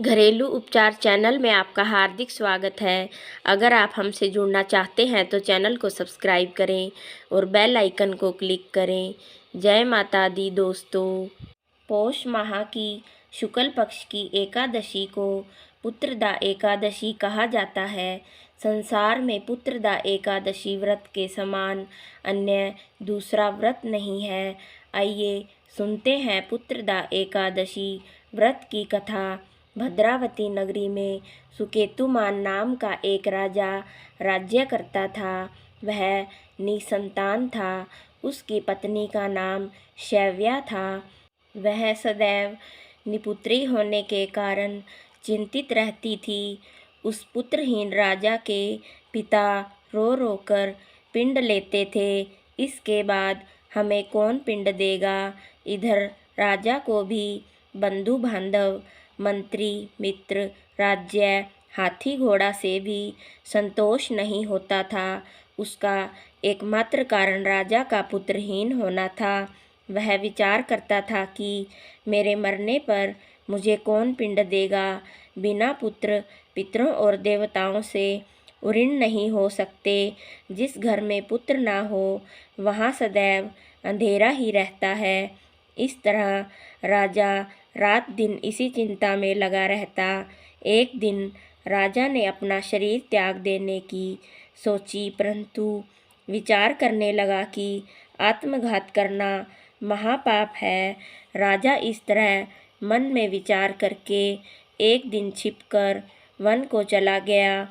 घरेलू उपचार चैनल में आपका हार्दिक स्वागत है। अगर आप हमसे जुड़ना चाहते हैं तो चैनल को सब्सक्राइब करें और बेल आइकन को क्लिक करें। जय माता दी दोस्तों। पौष माह की शुक्ल पक्ष की एकादशी को पुत्रदा एकादशी कहा जाता है। संसार में पुत्रदा एकादशी व्रत के समान अन्य दूसरा व्रत नहीं है। आइए सुनते हैं पुत्रदा एकादशी व्रत की कथा। भद्रावती नगरी में सुकेतुमान नाम का एक राजा राज्य करता था। वह निसंतान था। उसकी पत्नी का नाम शैव्या था। वह सदैव निपुत्री होने के कारण चिंतित रहती थी। उस पुत्रहीन राजा के पिता रो रो कर पिंड लेते थे। इसके बाद हमें कौन पिंड देगा। इधर राजा को भी बंधु बांधव, मंत्री, मित्र, राज्य, हाथी घोड़ा से भी संतोष नहीं होता था। उसका एकमात्र कारण राजा का पुत्रहीन होना था। वह विचार करता था कि मेरे मरने पर मुझे कौन पिंड देगा। बिना पुत्र पितरों और देवताओं से ऋण नहीं हो सकते। जिस घर में पुत्र ना हो वहाँ सदैव अंधेरा ही रहता है। इस तरह राजा रात दिन इसी चिंता में लगा रहता। एक दिन राजा ने अपना शरीर त्याग देने की सोची, परंतु विचार करने लगा कि आत्मघात करना महापाप है। राजा इस तरह मन में विचार करके एक दिन छिपकर वन को चला गया।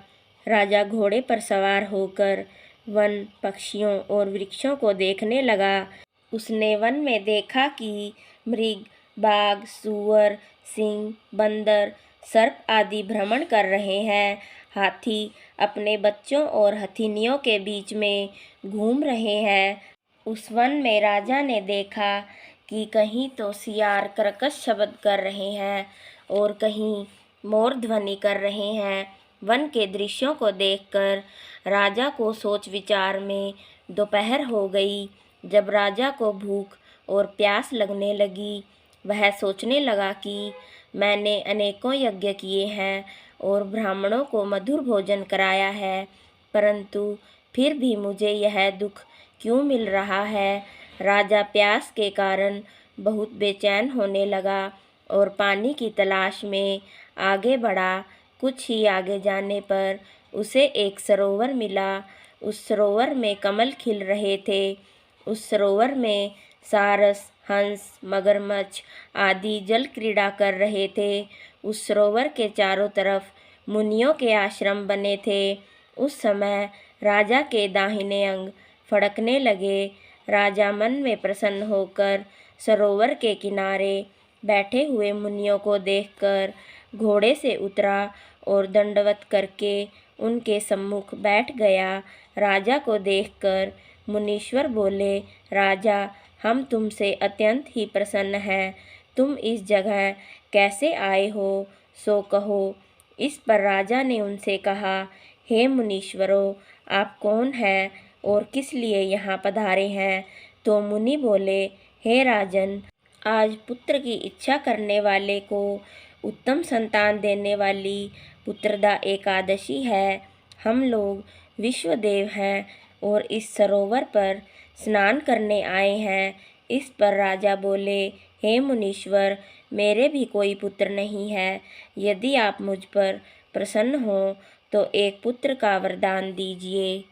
राजा घोड़े पर सवार होकर वन, पक्षियों और वृक्षों को देखने लगा। उसने वन में देखा कि मृग, बाघ, सूअर, सिंह, बंदर, सर्प आदि भ्रमण कर रहे हैं। हाथी अपने बच्चों और हथिनियों के बीच में घूम रहे हैं। उस वन में राजा ने देखा कि कहीं तो सियार कर्कश शब्द कर रहे हैं और कहीं मोर ध्वनि कर रहे हैं। वन के दृश्यों को देखकर राजा को सोच विचार में दोपहर हो गई। जब राजा को भूख और प्यास लगने लगी, वह सोचने लगा कि मैंने अनेकों यज्ञ किए हैं और ब्राह्मणों को मधुर भोजन कराया है, परंतु फिर भी मुझे यह दुख क्यों मिल रहा है। राजा प्यास के कारण बहुत बेचैन होने लगा और पानी की तलाश में आगे बढ़ा। कुछ ही आगे जाने पर उसे एक सरोवर मिला। उस सरोवर में कमल खिल रहे थे। उस सरोवर में सारस, हंस, मगरमच्छ आदि जल क्रीड़ा कर रहे थे। उस सरोवर के चारों तरफ मुनियों के आश्रम बने थे। उस समय राजा के दाहिने अंग फड़कने लगे। राजा मन में प्रसन्न होकर सरोवर के किनारे बैठे हुए मुनियों को देखकर घोड़े से उतरा और दंडवत करके उनके सम्मुख बैठ गया। राजा को देखकर मुनीश्वर बोले, राजा, हम तुमसे अत्यंत ही प्रसन्न हैं। तुम इस जगह कैसे आए हो, सो कहो। इस पर राजा ने उनसे कहा, हे मुनीश्वरों, आप कौन हैं और किस लिए यहाँ पधारे हैं। तो मुनि बोले, हे राजन, आज पुत्र की इच्छा करने वाले को उत्तम संतान देने वाली पुत्रदा एकादशी है। हम लोग विश्वदेव हैं और इस सरोवर पर स्नान करने आए हैं। इस पर राजा बोले, हे मुनीश्वर, मेरे भी कोई पुत्र नहीं है। यदि आप मुझ पर प्रसन्न हो तो एक पुत्र का वरदान दीजिए।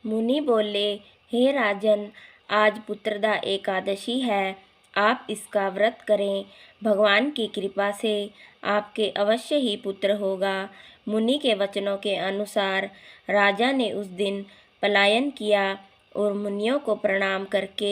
मुनि बोले, हे राजन, आज पुत्रदा एकादशी है। आप इसका व्रत करें। भगवान की कृपा से आपके अवश्य ही पुत्र होगा। मुनि के वचनों के अनुसार राजा ने उस दिन पलायन किया और मुनियों को प्रणाम करके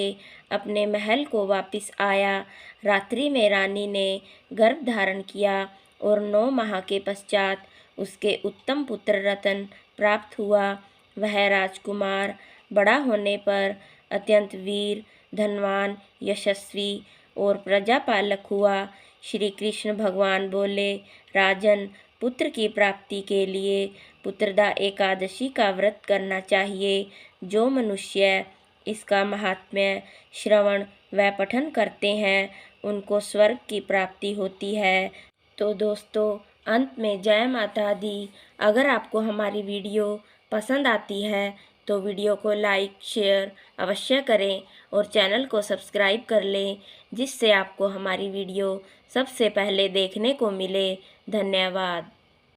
अपने महल को वापस आया। रात्रि में रानी ने गर्भ धारण किया और 9 माह के पश्चात उसके उत्तम पुत्र रतन प्राप्त हुआ। वह राजकुमार बड़ा होने पर अत्यंत वीर, धनवान, यशस्वी और प्रजापालक हुआ। श्री कृष्ण भगवान बोले, राजन, पुत्र की प्राप्ति के लिए पुत्रदा एकादशी का व्रत करना चाहिए। जो मनुष्य इसका महात्म्य श्रवण व पठन करते हैं उनको स्वर्ग की प्राप्ति होती है। तो दोस्तों, अंत में जय माता दी। अगर आपको हमारी वीडियो पसंद आती है तो वीडियो को लाइक शेयर अवश्य करें और चैनल को सब्सक्राइब कर लें, जिससे आपको हमारी वीडियो सबसे पहले देखने को मिले। धन्यवाद।